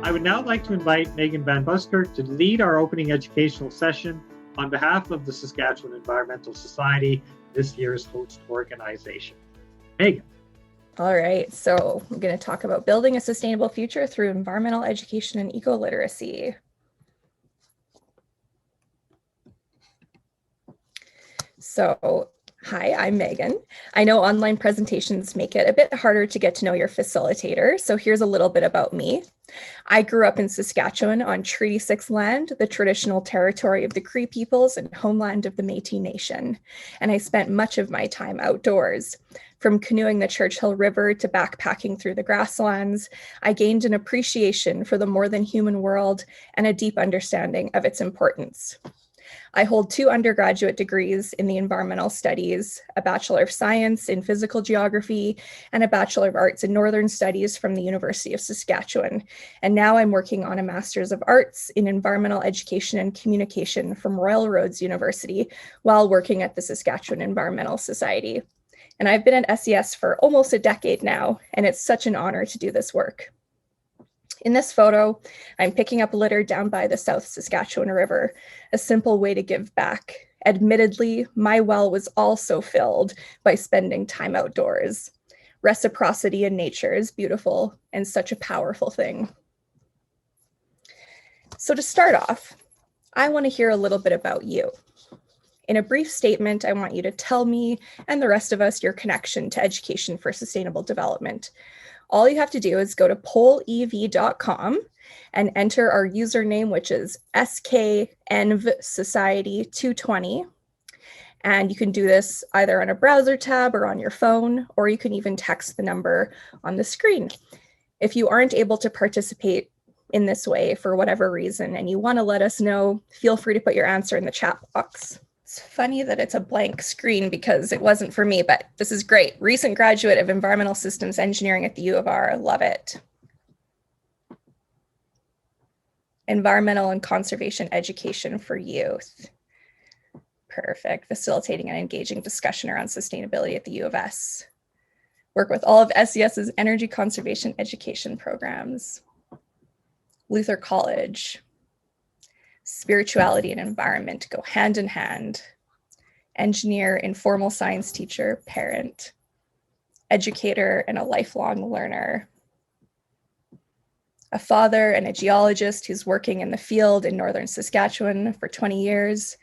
I would now like to invite Megan Van Buskirk to lead our opening educational session on behalf of the Saskatchewan Environmental Society, this year's host organization. Megan. All right, so I'm going to talk about building a sustainable future through environmental education and eco-literacy. So, hi, I'm Megan. I know online presentations make it a bit harder to get to know your facilitator, so here's a little bit about me. I grew up in Saskatchewan on Treaty 6 land, the traditional territory of the Cree peoples and homeland of the Métis Nation, and I spent much of my time outdoors. From canoeing the Churchill River to backpacking through the grasslands, I gained an appreciation for the more than human world and a deep understanding of its importance. I hold 2 undergraduate degrees in the environmental studies, a Bachelor of Science in Physical Geography, and a Bachelor of Arts in Northern Studies from the University of Saskatchewan. And now I'm working on a Master's of Arts in Environmental Education and Communication from Royal Roads University while working at the Saskatchewan Environmental Society. And I've been at SES for almost a decade now, and it's such an honor to do this work. In this photo, I'm picking up litter down by the South Saskatchewan River, a simple way to give back. Admittedly, my well was also filled by spending time outdoors. Reciprocity in nature is beautiful and such a powerful thing. So to start off, I want to hear a little bit about you. In a brief statement, I want you to tell me and the rest of us your connection to education for sustainable development. All you have to do is go to pollev.com and enter our username, which is SKEnvSociety220. And you can do this either on a browser tab or on your phone, or you can even text the number on the screen. If you aren't able to participate in this way for whatever reason and you want to let us know, feel free to put your answer in the chat box. It's funny that it's a blank screen because it wasn't for me, but this is great. Recent graduate of Environmental Systems Engineering at the U of R. Love it. Environmental and conservation education for youth. Perfect. Facilitating and engaging discussion around sustainability at the U of S. Work with all of SES's energy conservation education programs. Luther College. Spirituality and environment go hand in hand. Engineer, informal science teacher, parent, educator, and a lifelong learner. A father and a geologist who's working in the field in northern Saskatchewan for 20 years.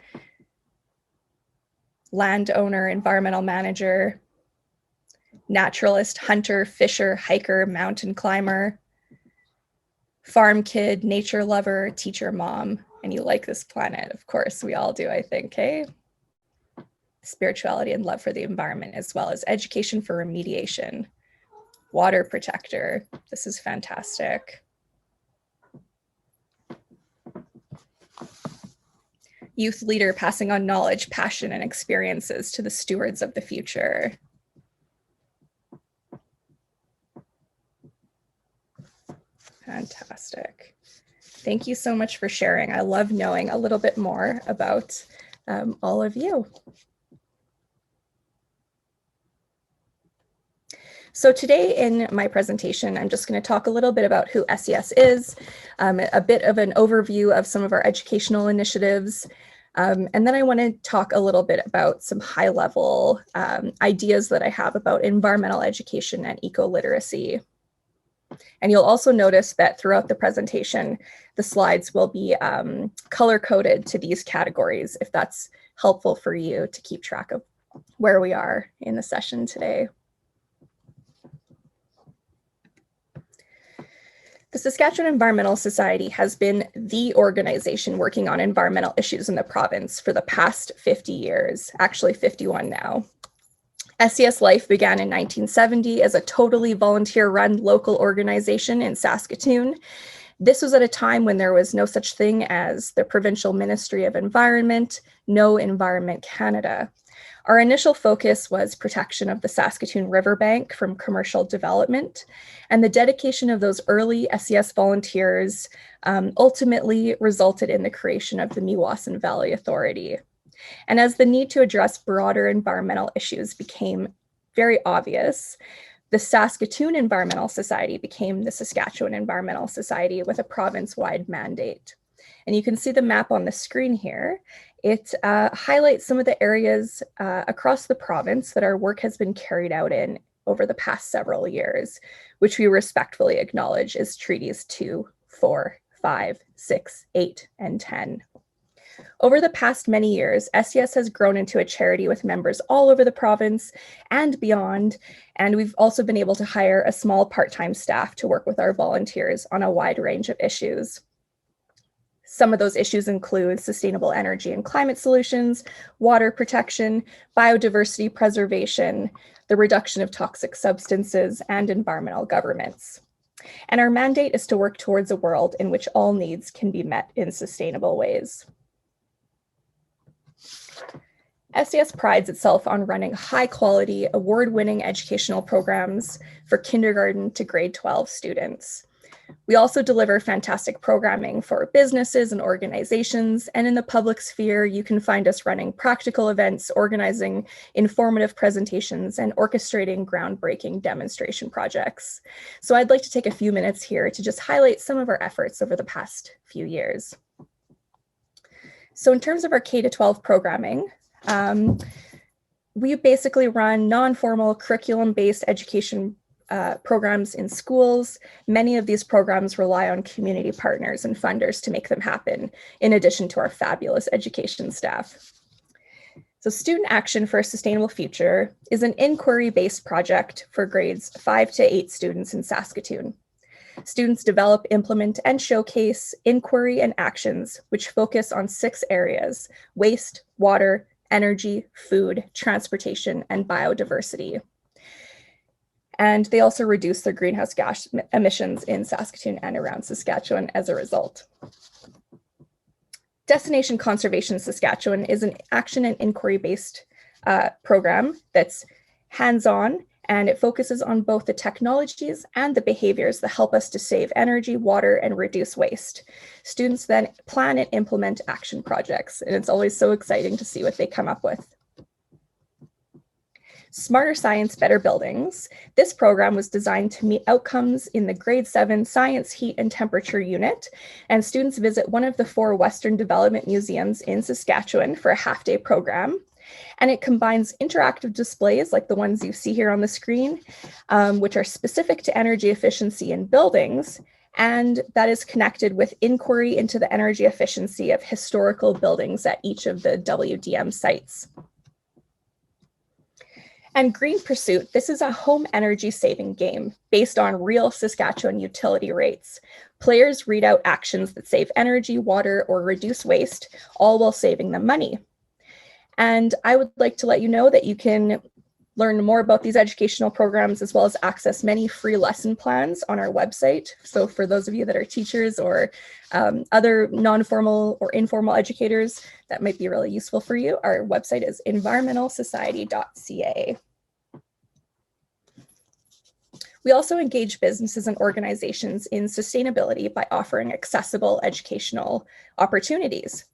Landowner, environmental manager, naturalist, hunter, fisher, hiker, mountain climber. Farm kid, nature lover, teacher, mom, and you like this planet. Of course, we all do, I think, hey? Spirituality and love for the environment, as well as education for remediation. Water protector, this is fantastic. Youth leader, passing on knowledge, passion, and experiences to the stewards of the future. Fantastic. Thank you so much for sharing. I love knowing a little bit more about all of you. So today in my presentation, I'm just going to talk a little bit about who SES is, a bit of an overview of some of our educational initiatives, and then I want to talk a little bit about some high-level ideas that I have about environmental education and eco-literacy. And you'll also notice that throughout the presentation, the slides will be color-coded to these categories, if that's helpful for you to keep track of where we are in the session today. The Saskatchewan Environmental Society has been the organization working on environmental issues in the province for the past 50 years, actually 51 now. SES Life began in 1970 as a totally volunteer-run local organization in Saskatoon. This was at a time when there was no such thing as the Provincial Ministry of Environment, no Environment Canada. Our initial focus was protection of the Saskatoon riverbank from commercial development, and the dedication of those early SES volunteers ultimately resulted in the creation of the Meewasin Valley Authority. And as the need to address broader environmental issues became very obvious, The Saskatoon Environmental Society became the Saskatchewan Environmental Society with a province-wide mandate. And you can see the map on the screen here. It highlights some of the areas across the province that our work has been carried out in over the past several years, which we respectfully acknowledge is Treaties 2, 4, 5, 6, 8, and 10. Over the past many years, SES has grown into a charity with members all over the province and beyond, and we've also been able to hire a small part-time staff to work with our volunteers on a wide range of issues. Some of those issues include sustainable energy and climate solutions, water protection, biodiversity preservation, the reduction of toxic substances, and environmental governance. And our mandate is to work towards a world in which all needs can be met in sustainable ways. SES prides itself on running high-quality, award-winning educational programs for kindergarten to grade 12 students. We also deliver fantastic programming for businesses and organizations, and in the public sphere, you can find us running practical events, organizing informative presentations, and orchestrating groundbreaking demonstration projects. So I'd like to take a few minutes here to just highlight some of our efforts over the past few years. So in terms of our K-12 programming, we basically run non-formal curriculum-based education programs in schools. Many of these programs rely on community partners and funders to make them happen, in addition to our fabulous education staff. So Student Action for a Sustainable Future is an inquiry-based project for grades 5 to 8 students in Saskatoon. Students develop, implement, and showcase inquiry and actions which focus on 6 areas: waste, water, energy, food, transportation, and biodiversity. And they also reduce their greenhouse gas emissions in Saskatoon and around Saskatchewan as a result. Destination Conservation Saskatchewan is an action and inquiry-based program that's hands-on, and it focuses on both the technologies and the behaviors that help us to save energy, water, and reduce waste. Students then plan and implement action projects, and it's always so exciting to see what they come up with. Smarter Science, Better Buildings. This program was designed to meet outcomes in the grade 7 science, heat, and temperature unit, and students visit one of the 4 Western Development Museums in Saskatchewan for a half-day program. And it combines interactive displays like the ones you see here on the screen, which are specific to energy efficiency in buildings, and that is connected with inquiry into the energy efficiency of historical buildings at each of the WDM sites. And Green Pursuit, this is a home energy saving game based on real Saskatchewan utility rates. Players read out actions that save energy, water, or reduce waste, all while saving them money. And I would like to let you know that you can learn more about these educational programs as well as access many free lesson plans on our website. So for those of you that are teachers or other non-formal or informal educators, that might be really useful for you. Our website is environmentalsociety.ca. We also engage businesses and organizations in sustainability by offering accessible educational opportunities.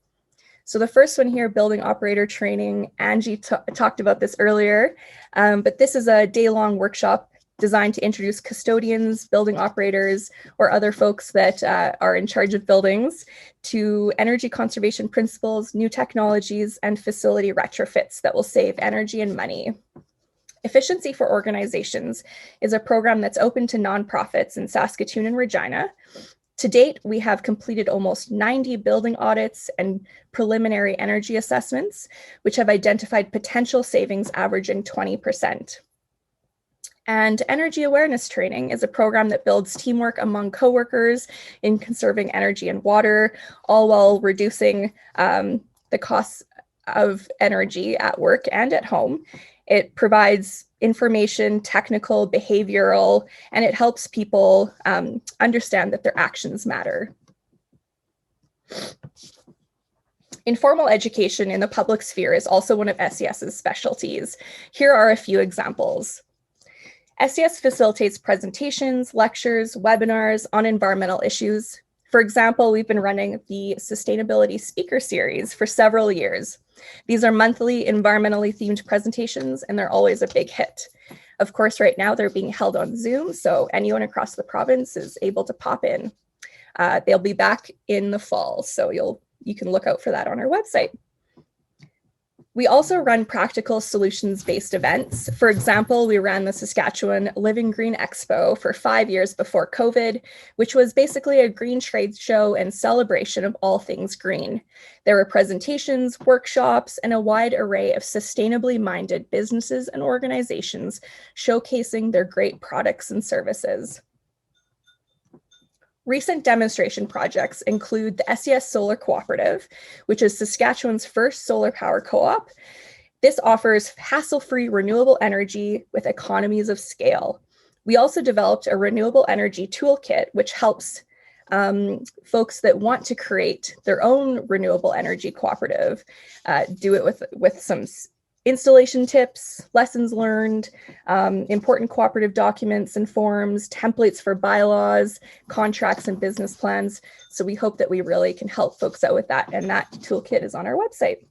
So the first one here, building operator training, Angie talked about this earlier, but this is a day-long workshop designed to introduce custodians, building operators, or other folks that are in charge of buildings to energy conservation principles, new technologies, and facility retrofits that will save energy and money. Efficiency for Organizations is a program that's open to nonprofits in Saskatoon and Regina. To date, we have completed almost 90 building audits and preliminary energy assessments, which have identified potential savings averaging 20%. And Energy Awareness Training is a program that builds teamwork among coworkers in conserving energy and water, all while reducing the costs of energy at work and at home. It provides information, technical, behavioral, and it helps people understand that their actions matter. Informal education in the public sphere is also one of SES's specialties. Here are a few examples. SES facilitates presentations, lectures, webinars on environmental issues. For example, we've been running the Sustainability Speaker Series for several years. These are monthly environmentally themed presentations, and they're always a big hit. Of course, right now they're being held on Zoom, so anyone across the province is able to pop in. They'll be back in the fall, so you can look out for that on our website. We also run practical solutions-based events. For example, we ran the Saskatchewan Living Green Expo for 5 years before COVID, which was basically a green trade show and celebration of all things green. There were presentations, workshops, and a wide array of sustainably minded businesses and organizations showcasing their great products and services. Recent demonstration projects include the SES Solar Cooperative, which is Saskatchewan's first solar power co-op. This offers hassle-free renewable energy with economies of scale. We also developed a renewable energy toolkit, which helps folks that want to create their own renewable energy cooperative do it with some installation tips, lessons learned, important cooperative documents and forms, templates for bylaws, contracts, and business plans. So we hope that we really can help folks out with that, and that toolkit is on our website.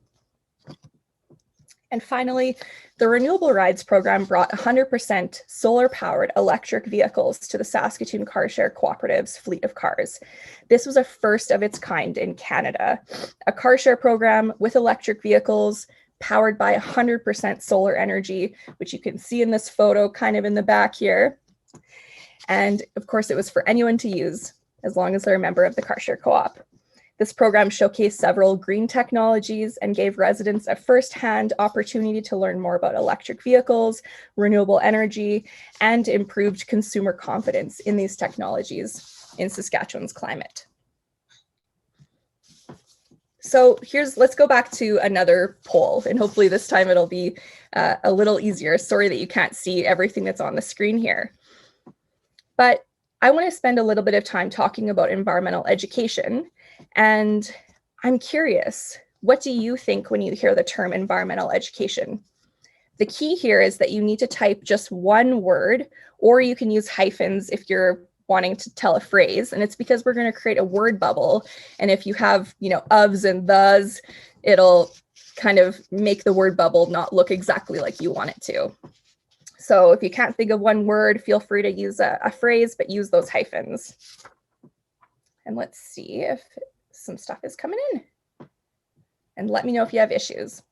And finally, the Renewable Rides program brought 100% solar-powered electric vehicles to the Saskatoon Car Share Cooperative's fleet of cars. This was a first of its kind in Canada, a car share program with electric vehicles powered by 100% solar energy, which you can see in this photo kind of in the back here. And of course, it was for anyone to use as long as they're a member of the Car Share Co-op. This program showcased several green technologies and gave residents a first-hand opportunity to learn more about electric vehicles, renewable energy, and improved consumer confidence in these technologies in Saskatchewan's climate. So let's go back to another poll, and hopefully this time it'll be a little easier. Sorry that you can't see everything that's on the screen here. But I want to spend a little bit of time talking about environmental education. And I'm curious, what do you think when you hear the term environmental education? The key here is that you need to type just one word, or you can use hyphens if you're wanting to tell a phrase, and it's because we're going to create a word bubble. And if you have, ofs and thes, it'll kind of make the word bubble not look exactly like you want it to. So if you can't think of one word, feel free to use a phrase, but use those hyphens. And let's see if some stuff is coming in. And let me know if you have issues.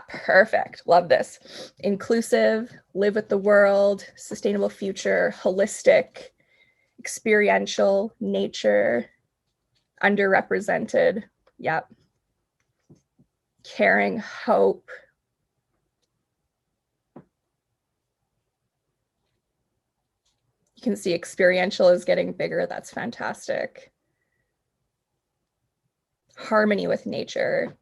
Perfect. Love this. Inclusive, live with the world, sustainable future, holistic, experiential, nature, underrepresented, yep. Caring, hope. You can see experiential is getting bigger, that's fantastic. Harmony with nature.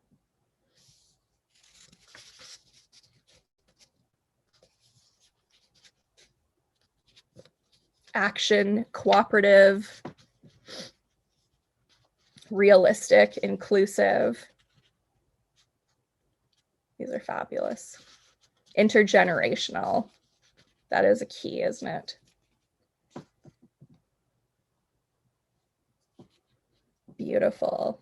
Action, cooperative, realistic, inclusive. These are fabulous. Intergenerational. That is a key, isn't it? Beautiful.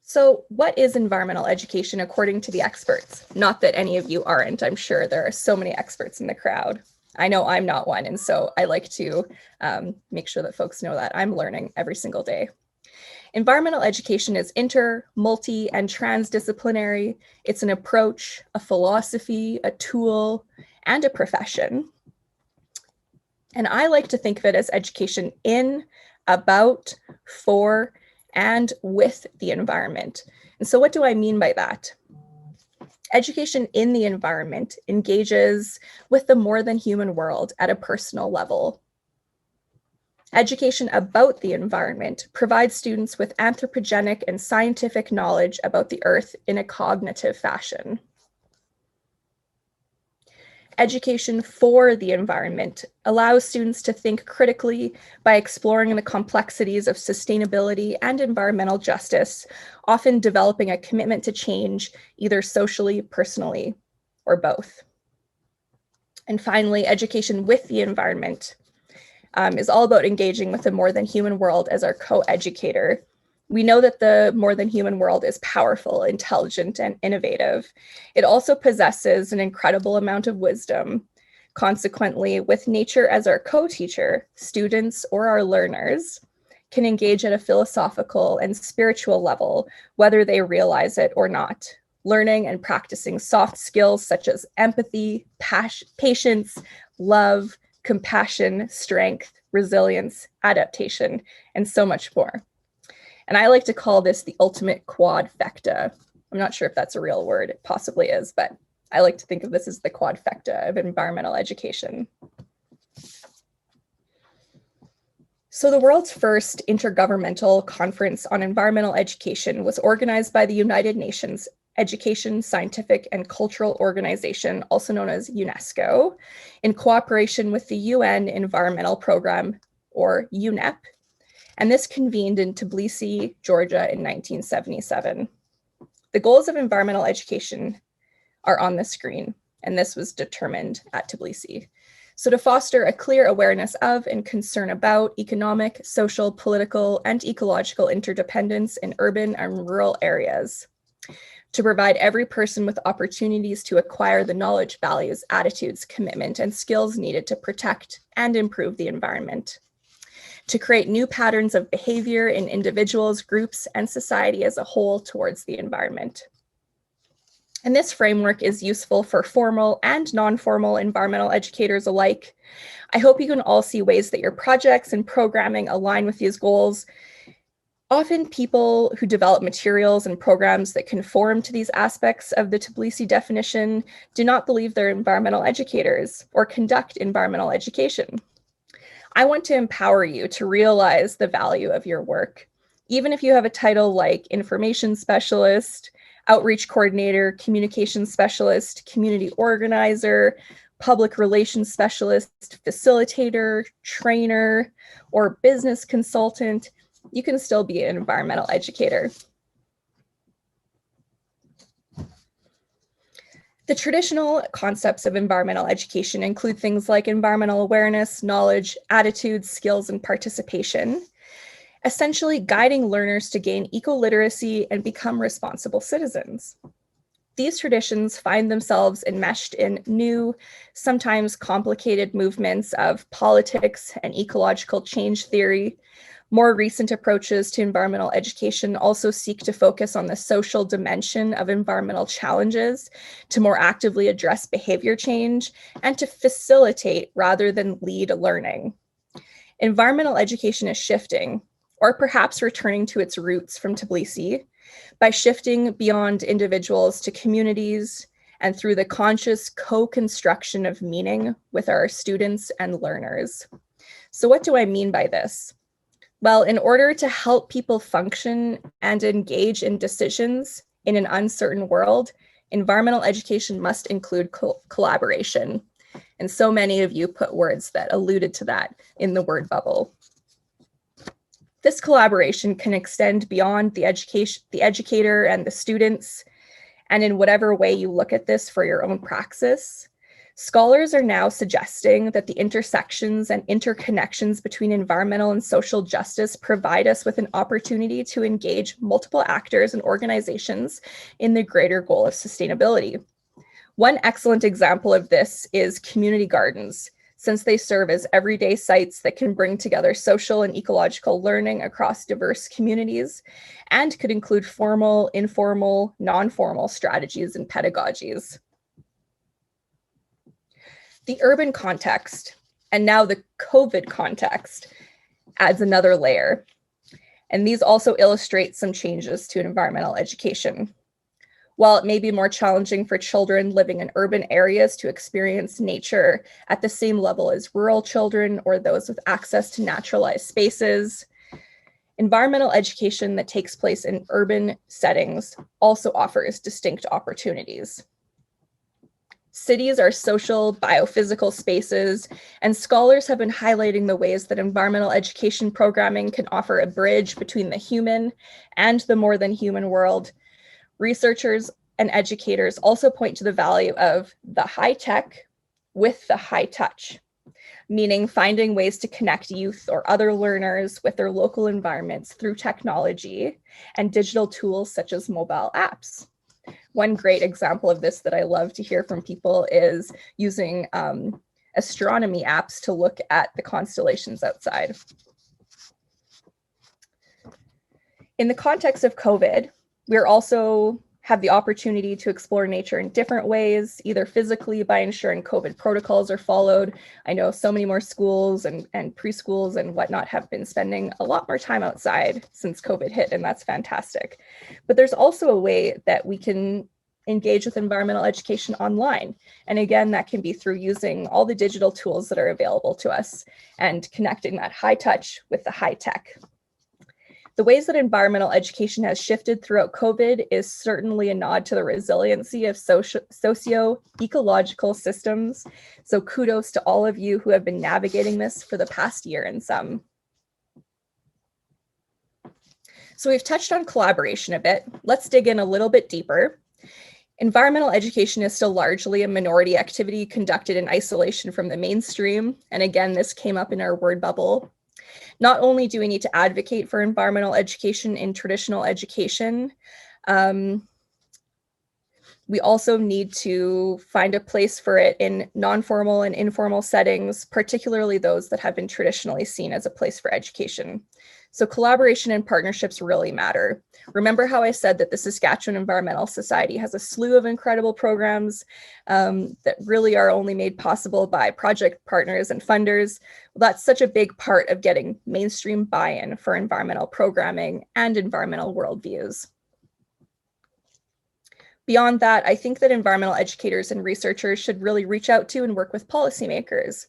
So what is environmental education according to the experts? Not that any of you aren't. I'm sure there are so many experts in the crowd. I know I'm not one, and so I like to make sure that folks know that I'm learning every single day. Environmental education is inter, multi, and transdisciplinary. It's an approach, a philosophy, a tool, and a profession. And I like to think of it as education in, about, for, and with the environment. And so what do I mean by that? Education in the environment engages with the more than human world at a personal level. Education about the environment provides students with anthropogenic and scientific knowledge about the earth in a cognitive fashion. Education for the environment allows students to think critically by exploring the complexities of sustainability and environmental justice, often developing a commitment to change, either socially, personally, or both. And finally, education with the environment is all about engaging with the more than human world as our co-educator. We know that the more than human world is powerful, intelligent, and innovative. It also possesses an incredible amount of wisdom. Consequently, with nature as our co-teacher, students or our learners can engage at a philosophical and spiritual level, whether they realize it or not, learning and practicing soft skills such as empathy, patience, love, compassion, strength, resilience, adaptation, and so much more. And I like to call this the ultimate quadfecta. I'm not sure if that's a real word, it possibly is, but I like to think of this as the quadfecta of environmental education. So the world's first intergovernmental conference on environmental education was organized by the United Nations Education, Scientific, and Cultural Organization, also known as UNESCO, in cooperation with the UN Environmental Program, or UNEP, and this convened in Tbilisi, Georgia in 1977. The goals of environmental education are on the screen, and this was determined at Tbilisi. So to foster a clear awareness of and concern about economic, social, political, and ecological interdependence in urban and rural areas, to provide every person with opportunities to acquire the knowledge, values, attitudes, commitment, and skills needed to protect and improve the environment, to create new patterns of behavior in individuals, groups, and society as a whole towards the environment. And this framework is useful for formal and non-formal environmental educators alike. I hope you can all see ways that your projects and programming align with these goals. Often people who develop materials and programs that conform to these aspects of the Tbilisi definition do not believe they're environmental educators or conduct environmental education. I want to empower you to realize the value of your work, even if you have a title like information specialist, outreach coordinator, communication specialist, community organizer, public relations specialist, facilitator, trainer, or business consultant. You can still be an environmental educator. The traditional concepts of environmental education include things like environmental awareness, knowledge, attitudes, skills, and participation, essentially guiding learners to gain ecoliteracy and become responsible citizens. These traditions find themselves enmeshed in new, sometimes complicated movements of politics and ecological change theory. More recent approaches to environmental education also seek to focus on the social dimension of environmental challenges to more actively address behavior change and to facilitate rather than lead learning. Environmental education is shifting, or perhaps returning to its roots from Tbilisi, by shifting beyond individuals to communities and through the conscious co-construction of meaning with our students and learners. So what do I mean by this? Well, in order to help people function and engage in decisions in an uncertain world, environmental education must include collaboration. And so many of you put words that alluded to that in the word bubble. This collaboration can extend beyond the educator and the students, and in whatever way you look at this for your own praxis. Scholars are now suggesting that the intersections and interconnections between environmental and social justice provide us with an opportunity to engage multiple actors and organizations in the greater goal of sustainability. One excellent example of this is community gardens, since they serve as everyday sites that can bring together social and ecological learning across diverse communities and could include formal, informal, non-formal strategies and pedagogies. The urban context, and now the COVID context, adds another layer. And these also illustrate some changes to environmental education. While it may be more challenging for children living in urban areas to experience nature at the same level as rural children or those with access to naturalized spaces, environmental education that takes place in urban settings also offers distinct opportunities. Cities are social, biophysical spaces, and scholars have been highlighting the ways that environmental education programming can offer a bridge between the human and the more than human world. Researchers and educators also point to the value of the high tech with the high touch, meaning finding ways to connect youth or other learners with their local environments through technology and digital tools such as mobile apps. One great example of this that I love to hear from people is using astronomy apps to look at the constellations outside. In the context of COVID, we're also have the opportunity to explore nature in different ways, either physically by ensuring COVID protocols are followed. I know so many more schools and preschools and whatnot have been spending a lot more time outside since COVID hit, and that's fantastic. But there's also a way that we can engage with environmental education online. And again, that can be through using all the digital tools that are available to us and connecting that high touch with the high tech. The ways that environmental education has shifted throughout COVID is certainly a nod to the resiliency of socio-ecological systems. So kudos to all of you who have been navigating this for the past year and some. So we've touched on collaboration a bit. Let's dig in a little bit deeper. Environmental education is still largely a minority activity conducted in isolation from the mainstream. And again, this came up in our word bubble. Not only do we need to advocate for environmental education in traditional education, we also need to find a place for it in non-formal and informal settings, particularly those that have been traditionally seen as a place for education. So collaboration and partnerships really matter. Remember how I said that the Saskatchewan Environmental Society has a slew of incredible programs that really are only made possible by project partners and funders. Well, that's such a big part of getting mainstream buy-in for environmental programming and environmental worldviews. Beyond that, I think that environmental educators and researchers should really reach out to and work with policymakers.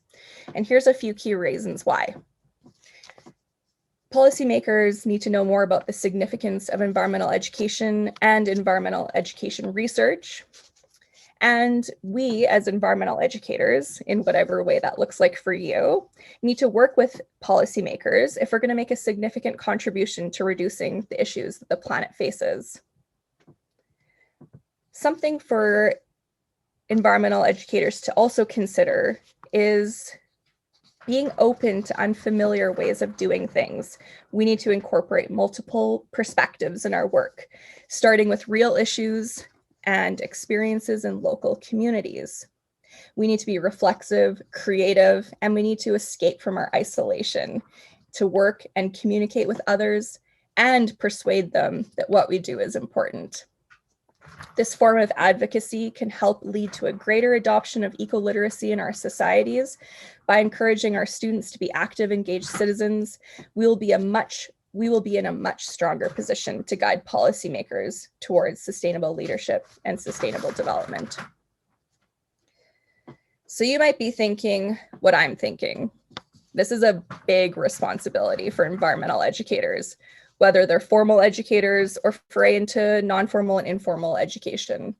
And here's a few key reasons why. Policymakers need to know more about the significance of environmental education and environmental education research. And we, as environmental educators, in whatever way that looks like for you, need to work with policymakers if we're going to make a significant contribution to reducing the issues that the planet faces. Something for environmental educators to also consider is being open to unfamiliar ways of doing things. We need to incorporate multiple perspectives in our work, starting with real issues and experiences in local communities. We need to be reflexive, creative, and we need to escape from our isolation to work and communicate with others and persuade them that what we do is important. This form of advocacy can help lead to a greater adoption of ecoliteracy in our societies. By encouraging our students to be active, engaged citizens, we will be in a much stronger position to guide policymakers towards sustainable leadership and sustainable development. So you might be thinking what I'm thinking. This is a big responsibility for environmental educators, whether they're formal educators or foray into non-formal and informal education.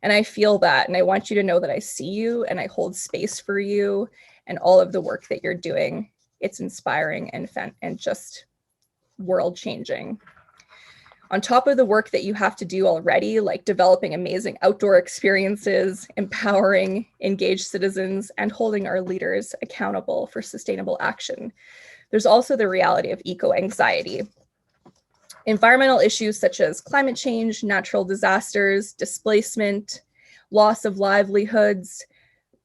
And I feel that, and I want you to know that I see you and I hold space for you and all of the work that you're doing. It's inspiring and just world-changing. On top of the work that you have to do already, like developing amazing outdoor experiences, empowering engaged citizens, and holding our leaders accountable for sustainable action, there's also the reality of eco-anxiety. Environmental issues such as climate change, natural disasters, displacement, loss of livelihoods,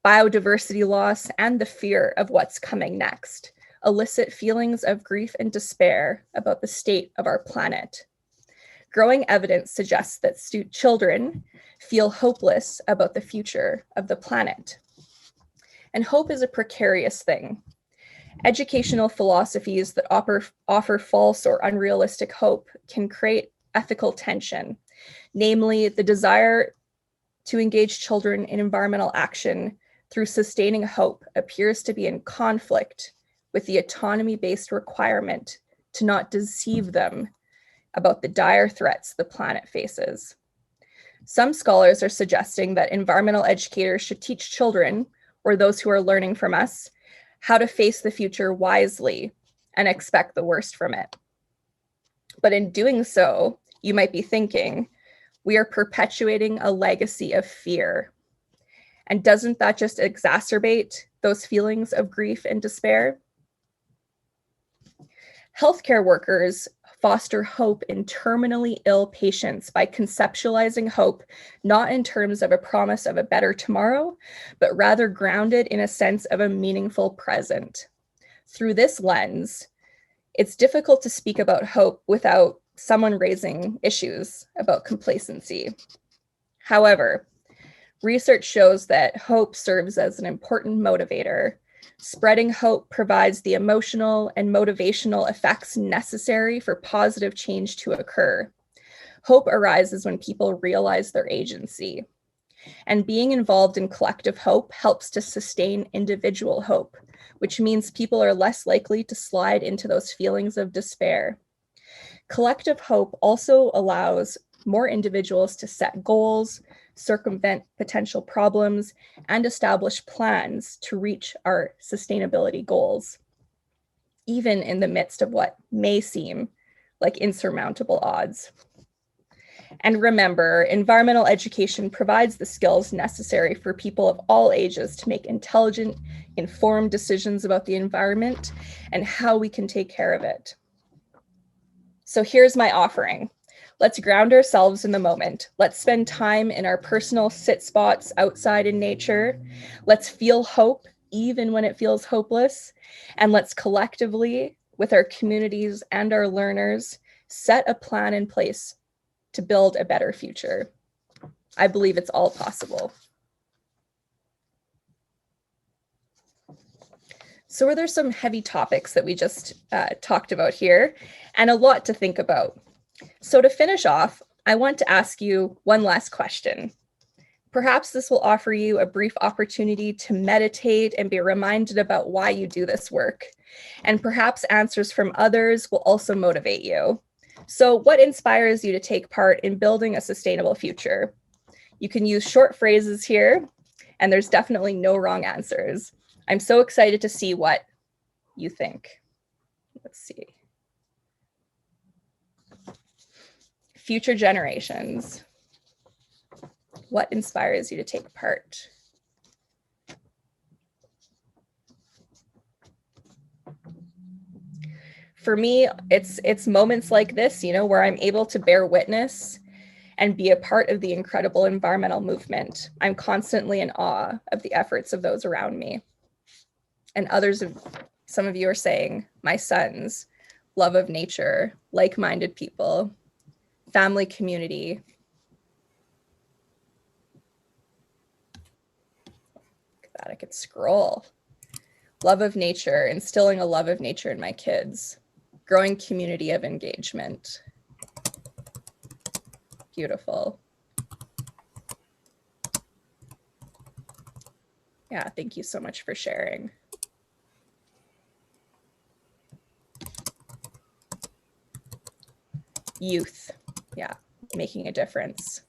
biodiversity loss, and the fear of what's coming next elicit feelings of grief and despair about the state of our planet. Growing evidence suggests that children feel hopeless about the future of the planet. And hope is a precarious thing. Educational philosophies that offer false or unrealistic hope can create ethical tension, namely the desire to engage children in environmental action through sustaining hope appears to be in conflict with the autonomy-based requirement to not deceive them about the dire threats the planet faces. Some scholars are suggesting that environmental educators should teach children, or those who are learning from us, how to face the future wisely and expect the worst from it. But in doing so, you might be thinking, we are perpetuating a legacy of fear. And doesn't that just exacerbate those feelings of grief and despair? Healthcare workers foster hope in terminally ill patients by conceptualizing hope not in terms of a promise of a better tomorrow, but rather grounded in a sense of a meaningful present. Through this lens, it's difficult to speak about hope without someone raising issues about complacency. However, research shows that hope serves as an important motivator. Spreading hope provides the emotional and motivational effects necessary for positive change to occur. Hope arises when people realize their agency. And being involved in collective hope helps to sustain individual hope, which means people are less likely to slide into those feelings of despair. Collective hope also allows more individuals to set goals, circumvent potential problems, and establish plans to reach our sustainability goals, even in the midst of what may seem like insurmountable odds. And remember, environmental education provides the skills necessary for people of all ages to make intelligent, informed decisions about the environment and how we can take care of it. So here's my offering. Let's ground ourselves in the moment. Let's spend time in our personal sit spots outside in nature. Let's feel hope even when it feels hopeless. And let's collectively, with our communities and our learners, set a plan in place to build a better future. I believe it's all possible. So are there some heavy topics that we just talked about here, and a lot to think about. So to finish off, I want to ask you one last question. Perhaps this will offer you a brief opportunity to meditate and be reminded about why you do this work. And perhaps answers from others will also motivate you. So what inspires you to take part in building a sustainable future? You can use short phrases here, and there's definitely no wrong answers. I'm so excited to see what you think. Let's see. Future generations. What inspires you to take part? For me, it's moments like this, where I'm able to bear witness and be a part of the incredible environmental movement. I'm constantly in awe of the efforts of those around me. And some of you are saying, my sons, love of nature, like-minded people, family community. Look at that, I could scroll. Love of nature, instilling a love of nature in my kids. Growing community of engagement. Beautiful. Yeah, thank you so much for sharing. Youth, yeah, making a difference.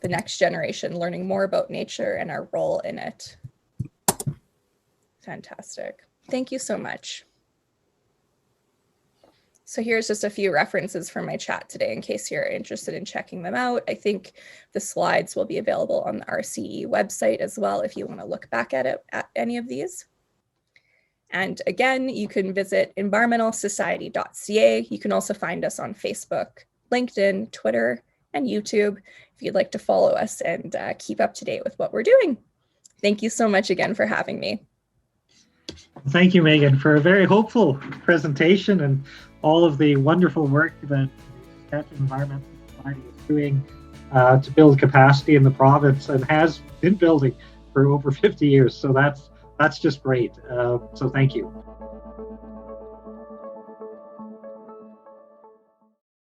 The next generation, learning more about nature and our role in it. Fantastic. Thank you so much. So here's just a few references from my chat today in case you're interested in checking them out. I think the slides will be available on the RCE website as well if you want to look back at it at any of these. And again, you can visit environmentalsociety.ca. You can also find us on Facebook, LinkedIn, Twitter, and YouTube if you'd like to follow us and keep up to date with what we're doing. Thank you so much again for having me. Thank you, Megan, for a very hopeful presentation and all of the wonderful work that the Saskatchewan Environmental Society is doing to build capacity in the province and has been building for over 50 years. So that's just great. So thank you.